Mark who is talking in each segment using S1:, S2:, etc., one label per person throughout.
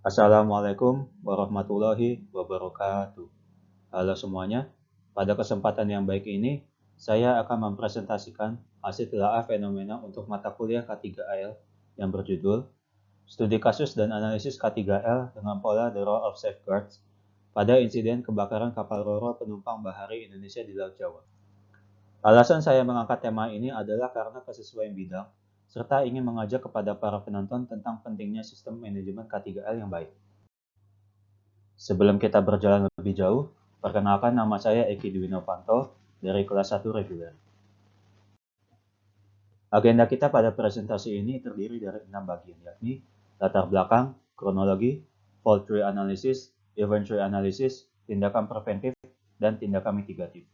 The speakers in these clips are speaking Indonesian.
S1: Assalamualaikum warahmatullahi wabarakatuh. Halo semuanya, pada kesempatan yang baik ini, saya akan mempresentasikan hasil telaah fenomena untuk mata kuliah K3L yang berjudul Studi Kasus dan Analisis K3L dengan Pola The Role of Safeguards pada insiden kebakaran kapal Roro penumpang bahari Indonesia di Laut Jawa. Alasan saya mengangkat tema ini adalah karena kesesuaian bidang, serta ingin mengajak kepada para penonton tentang pentingnya sistem manajemen K3L yang baik. Sebelum kita berjalan lebih jauh, perkenalkan nama saya Eki Dwi Novanto dari kelas 1 reguler. Agenda kita pada presentasi ini terdiri dari 6 bagian, yakni latar belakang, kronologi, fault tree analysis, event tree analysis, tindakan preventif, dan tindakan mitigatif.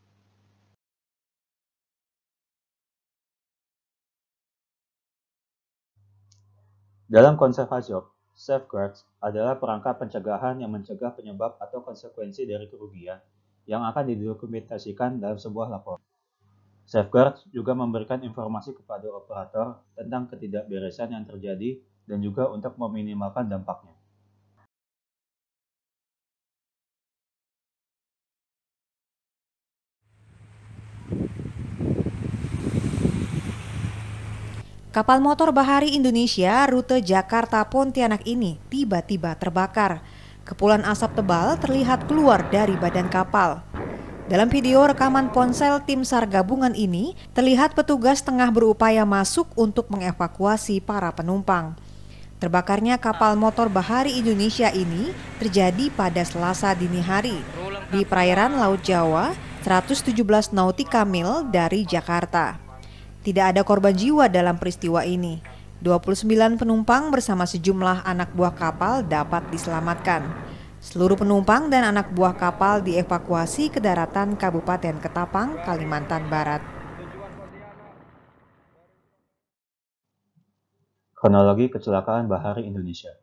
S1: Dalam konsep Hazok, safeguards adalah perangkat pencegahan yang mencegah penyebab atau konsekuensi dari kerugian yang akan didokumentasikan dalam sebuah laporan. Safeguards juga memberikan informasi kepada operator tentang ketidakberesan yang terjadi dan juga untuk meminimalkan dampaknya.
S2: Kapal motor bahari Indonesia rute Jakarta-Pontianak ini tiba-tiba terbakar. Kepulan asap tebal terlihat keluar dari badan kapal. Dalam video rekaman ponsel tim SAR gabungan ini, terlihat petugas tengah berupaya masuk untuk mengevakuasi para penumpang. Terbakarnya kapal motor bahari Indonesia ini terjadi pada Selasa dini hari di perairan Laut Jawa, 117 nautika mil dari Jakarta. Tidak ada korban jiwa dalam peristiwa ini. 29 penumpang bersama sejumlah anak buah kapal dapat diselamatkan. Seluruh penumpang dan anak buah kapal dievakuasi ke daratan Kabupaten Ketapang, Kalimantan Barat.
S1: Kronologi kecelakaan bahari Indonesia.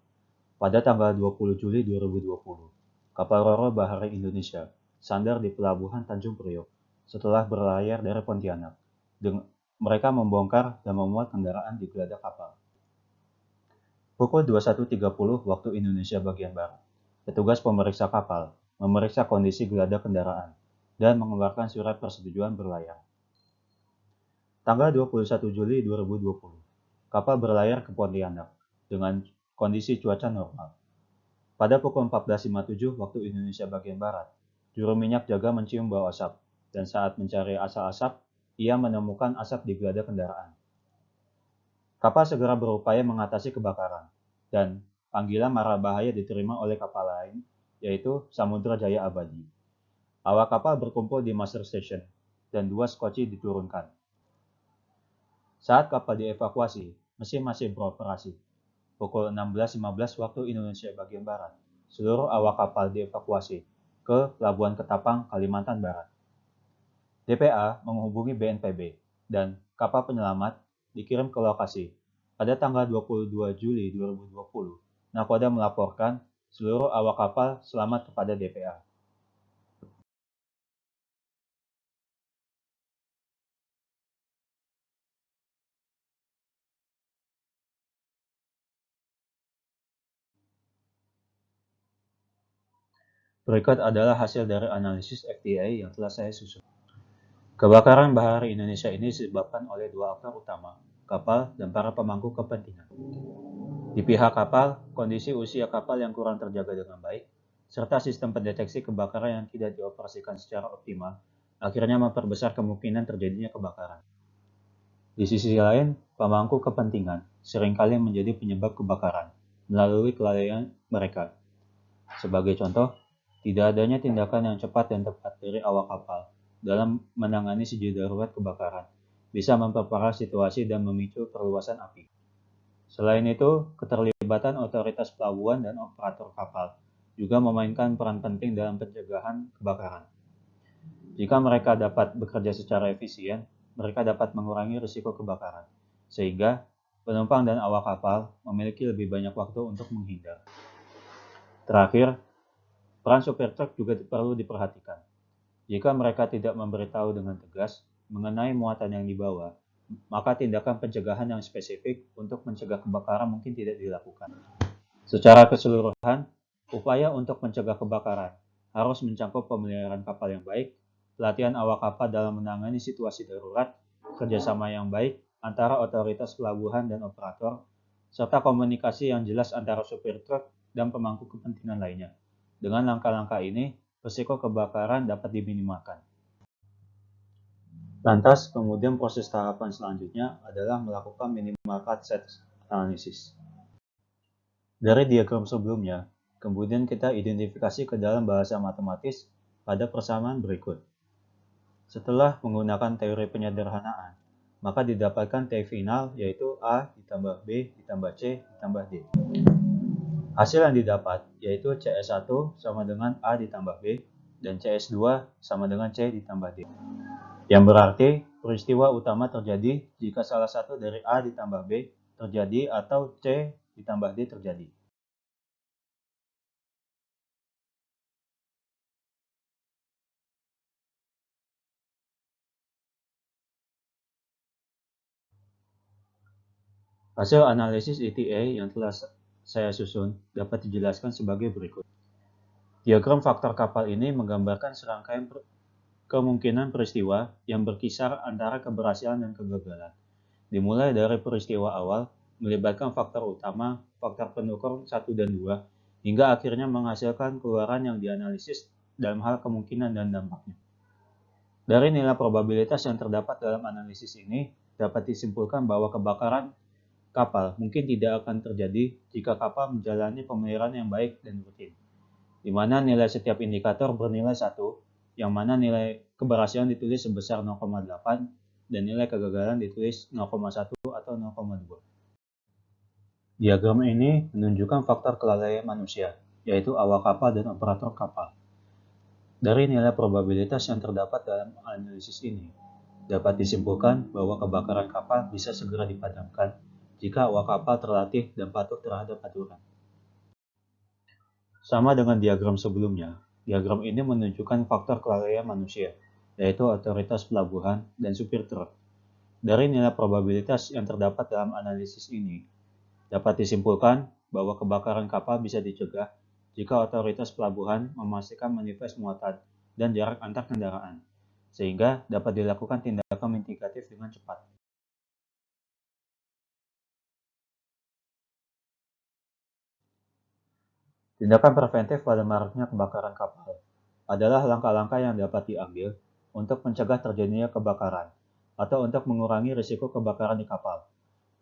S1: Pada tanggal 20 Juli 2020, kapal Roro Bahari Indonesia sandar di Pelabuhan Tanjung Priok setelah berlayar dari Pontianak. Mereka membongkar dan memuat kendaraan di geladak kapal. Pukul 21.30 waktu Indonesia bagian Barat, petugas pemeriksa kapal memeriksa kondisi geladak kendaraan dan mengeluarkan surat persetujuan berlayar. Tanggal 21 Juli 2020, kapal berlayar ke Pontianak dengan kondisi cuaca normal. Pada pukul 14.57 waktu Indonesia bagian Barat, juru minyak jaga mencium bau asap, dan saat mencari asal asap, ia menemukan asap di geladak kendaraan. Kapal segera berupaya mengatasi kebakaran, dan panggilan mara bahaya diterima oleh kapal lain, yaitu Samudra Jaya Abadi. Awak kapal berkumpul di Master Station, dan 2 skoci diturunkan. Saat kapal dievakuasi, mesin masih beroperasi. Pukul 16.15 waktu Indonesia bagian Barat, seluruh awak kapal dievakuasi ke Pelabuhan Ketapang, Kalimantan Barat. DPA menghubungi BNPB dan kapal penyelamat dikirim ke lokasi. Pada tanggal 22 Juli 2020, Nakoda melaporkan seluruh awak kapal selamat kepada DPA. Berikut adalah hasil dari analisis FTA yang telah saya susun. Kebakaran bahari Indonesia ini disebabkan oleh 2 aktor utama, kapal dan para pemangku kepentingan. Di pihak kapal, kondisi usia kapal yang kurang terjaga dengan baik, serta sistem pendeteksi kebakaran yang tidak dioperasikan secara optimal, akhirnya memperbesar kemungkinan terjadinya kebakaran. Di sisi lain, pemangku kepentingan seringkali menjadi penyebab kebakaran melalui kelalaian mereka. Sebagai contoh, tidak adanya tindakan yang cepat dan tepat dari awak kapal dalam menangani sejak darurat kebakaran bisa memperparah situasi dan memicu perluasan api. Selain itu, keterlibatan otoritas pelabuhan dan operator kapal juga memainkan peran penting dalam pencegahan kebakaran. Jika mereka dapat bekerja secara efisien, mereka dapat mengurangi risiko kebakaran, sehingga penumpang dan awak kapal memiliki lebih banyak waktu untuk menghindar. Terakhir, peran supir truk juga perlu diperhatikan. Jika mereka tidak memberitahu dengan tegas mengenai muatan yang dibawa, maka tindakan pencegahan yang spesifik untuk mencegah kebakaran mungkin tidak dilakukan. Secara keseluruhan, upaya untuk mencegah kebakaran harus mencakup pemeliharaan kapal yang baik, pelatihan awak kapal dalam menangani situasi darurat, kerjasama yang baik antara otoritas pelabuhan dan operator, serta komunikasi yang jelas antara supir truk dan pemangku kepentingan lainnya. Dengan langkah-langkah ini, risiko kebakaran dapat diminimalkan. Lantas, kemudian proses tahapan selanjutnya adalah melakukan minimal cut set analysis. Dari diagram sebelumnya, kemudian kita identifikasi ke dalam bahasa matematis pada persamaan berikut. Setelah menggunakan teori penyederhanaan, maka didapatkan T final yaitu A ditambah B ditambah C ditambah D. Hasil yang didapat yaitu CS1 sama dengan A ditambah B dan CS2 sama dengan C ditambah D. Yang berarti peristiwa utama terjadi jika salah satu dari A ditambah B terjadi atau C ditambah D terjadi. Hasil analisis ETA yang telah saya susun dapat dijelaskan sebagai berikut. Diagram faktor kapal ini menggambarkan serangkaian kemungkinan peristiwa yang berkisar antara keberhasilan dan kegagalan. Dimulai dari peristiwa awal, melibatkan faktor utama, faktor pendukung 1 dan 2, hingga akhirnya menghasilkan keluaran yang dianalisis dalam hal kemungkinan dan dampaknya. Dari nilai probabilitas yang terdapat dalam analisis ini, dapat disimpulkan bahwa kebakaran kapal mungkin tidak akan terjadi jika kapal menjalani pemeliharaan yang baik dan rutin, di mana nilai setiap indikator bernilai 1, yang mana nilai keberhasilan ditulis sebesar 0,8 dan nilai kegagalan ditulis 0,1 atau 0,2. Diagram ini menunjukkan faktor kelalaian manusia, yaitu awak kapal dan operator kapal. Dari nilai probabilitas yang terdapat dalam analisis ini, dapat disimpulkan bahwa kebakaran kapal bisa segera dipadamkan jika awak kapal terlatih dan patuh terhadap aturan. Sama dengan diagram sebelumnya, diagram ini menunjukkan faktor kelalaian manusia, yaitu otoritas pelabuhan dan supir truk. Dari nilai probabilitas yang terdapat dalam analisis ini, dapat disimpulkan bahwa kebakaran kapal bisa dicegah jika otoritas pelabuhan memastikan manifest muatan dan jarak antar kendaraan, sehingga dapat dilakukan tindakan mitigatif dengan cepat. Tindakan preventif pada maraknya kebakaran kapal adalah langkah-langkah yang dapat diambil untuk mencegah terjadinya kebakaran atau untuk mengurangi risiko kebakaran di kapal.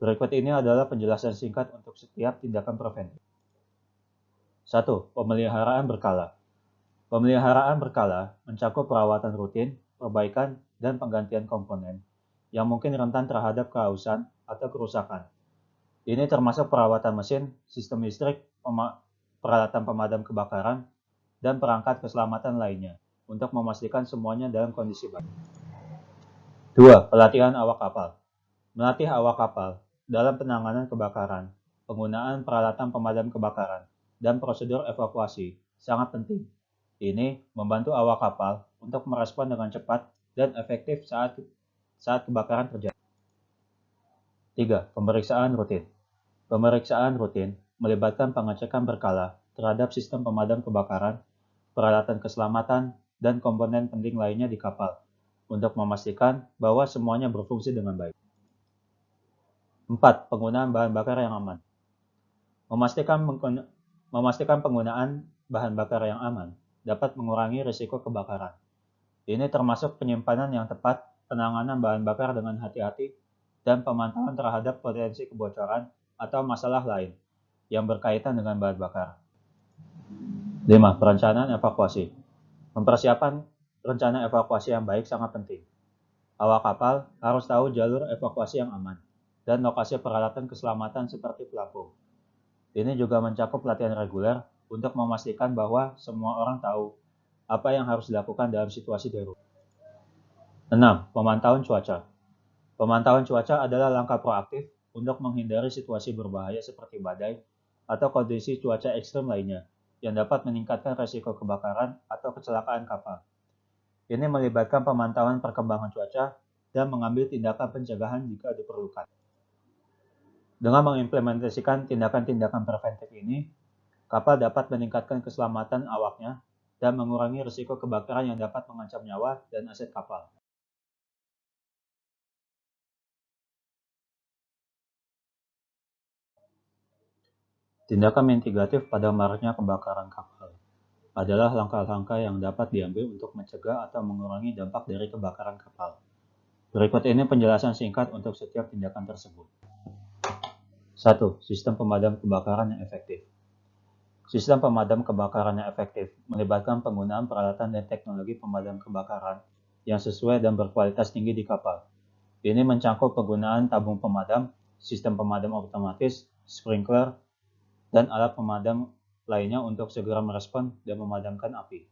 S1: Berikut ini adalah penjelasan singkat untuk setiap tindakan preventif. 1. Pemeliharaan berkala. Pemeliharaan berkala mencakup perawatan rutin, perbaikan, dan penggantian komponen yang mungkin rentan terhadap kehausan atau kerusakan. Ini termasuk perawatan mesin, sistem listrik, peralatan pemadam kebakaran, dan perangkat keselamatan lainnya untuk memastikan semuanya dalam kondisi baik. 2. Pelatihan awak kapal. Melatih awak kapal dalam penanganan kebakaran, penggunaan peralatan pemadam kebakaran, dan prosedur evakuasi sangat penting. Ini membantu awak kapal untuk merespon dengan cepat dan efektif saat kebakaran terjadi. 3. Pemeriksaan rutin. Pemeriksaan rutin melibatkan pengecekan berkala terhadap sistem pemadam kebakaran, peralatan keselamatan, dan komponen penting lainnya di kapal untuk memastikan bahwa semuanya berfungsi dengan baik. 4. Penggunaan bahan bakar yang aman. Memastikan penggunaan bahan bakar yang aman dapat mengurangi risiko kebakaran. Ini termasuk penyimpanan yang tepat, penanganan bahan bakar dengan hati-hati, dan pemantauan terhadap potensi kebocoran atau masalah lain yang berkaitan dengan bahan bakar. 5. Perencanaan evakuasi. Mempersiapkan rencana evakuasi yang baik sangat penting. Awak kapal harus tahu jalur evakuasi yang aman dan lokasi peralatan keselamatan seperti pelampung. Ini juga mencakup latihan reguler untuk memastikan bahwa semua orang tahu apa yang harus dilakukan dalam situasi darurat. 6. Pemantauan cuaca. Pemantauan cuaca adalah langkah proaktif untuk menghindari situasi berbahaya seperti badai atau kondisi cuaca ekstrem lainnya yang dapat meningkatkan risiko kebakaran atau kecelakaan kapal. Ini melibatkan pemantauan perkembangan cuaca dan mengambil tindakan pencegahan jika diperlukan. Dengan mengimplementasikan tindakan-tindakan preventif ini, Kapal dapat meningkatkan keselamatan awaknya dan mengurangi risiko kebakaran yang dapat mengancam nyawa dan aset kapal. Tindakan mitigatif pada maraknya kebakaran kapal adalah langkah-langkah yang dapat diambil untuk mencegah atau mengurangi dampak dari kebakaran kapal. Berikut ini penjelasan singkat untuk setiap tindakan tersebut. 1. Sistem pemadam kebakaran yang efektif. Sistem pemadam kebakaran yang efektif melibatkan penggunaan peralatan dan teknologi pemadam kebakaran yang sesuai dan berkualitas tinggi di kapal. Ini mencakup penggunaan tabung pemadam, sistem pemadam otomatis, sprinkler, dan alat pemadam lainnya untuk segera merespon dan memadamkan api.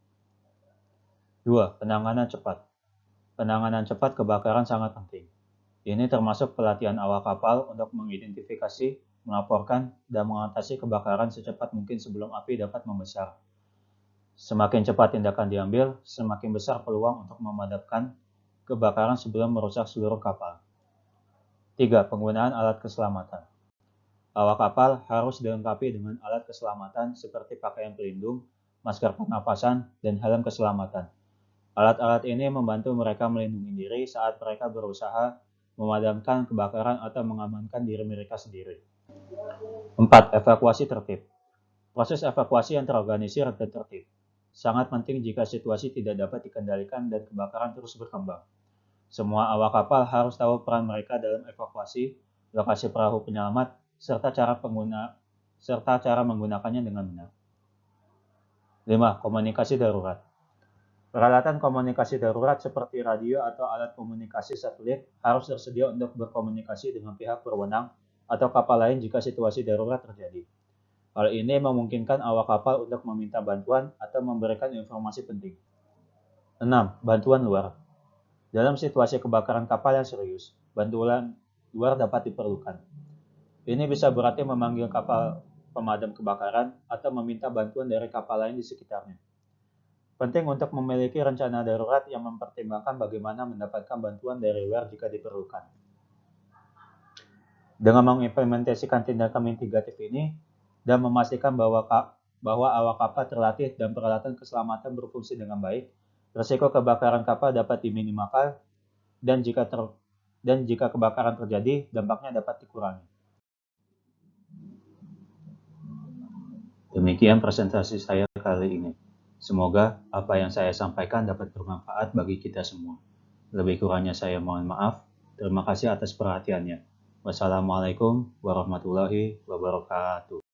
S1: 2. Penanganan cepat. Penanganan cepat kebakaran sangat penting. Ini termasuk pelatihan awak kapal untuk mengidentifikasi, melaporkan, dan mengatasi kebakaran secepat mungkin sebelum api dapat membesar. Semakin cepat tindakan diambil, semakin besar peluang untuk memadamkan kebakaran sebelum merusak seluruh kapal. 3. Penggunaan alat keselamatan. Awak kapal harus dilengkapi dengan alat keselamatan seperti pakaian pelindung, masker pernapasan, dan helm keselamatan. Alat-alat ini membantu mereka melindungi diri saat mereka berusaha memadamkan kebakaran atau mengamankan diri mereka sendiri. 4. Evakuasi tertib. Proses evakuasi yang terorganisir dan tertib. Sangat penting jika situasi tidak dapat dikendalikan dan kebakaran terus berkembang. Semua awak kapal harus tahu peran mereka dalam evakuasi, lokasi perahu penyelamat, serta cara menggunakannya dengan benar. 5. Komunikasi darurat. Peralatan komunikasi darurat seperti radio atau alat komunikasi satelit harus tersedia untuk berkomunikasi dengan pihak berwenang atau kapal lain jika situasi darurat terjadi. Hal ini memungkinkan awak kapal untuk meminta bantuan atau memberikan informasi penting. 6. Bantuan luar. Dalam situasi kebakaran kapal yang serius, bantuan luar dapat diperlukan. Ini bisa berarti memanggil kapal pemadam kebakaran atau meminta bantuan dari kapal lain di sekitarnya. Penting untuk memiliki rencana darurat yang mempertimbangkan bagaimana mendapatkan bantuan dari luar jika diperlukan. Dengan mengimplementasikan tindakan mitigatif ini dan memastikan bahwa awak kapal terlatih dan peralatan keselamatan berfungsi dengan baik, risiko kebakaran kapal dapat diminimalkan dan jika kebakaran terjadi, dampaknya dapat dikurangi. Demikian presentasi saya kali ini. Semoga apa yang saya sampaikan dapat bermanfaat bagi kita semua. Lebih kurangnya saya mohon maaf. Terima kasih atas perhatiannya. Wassalamualaikum warahmatullahi wabarakatuh.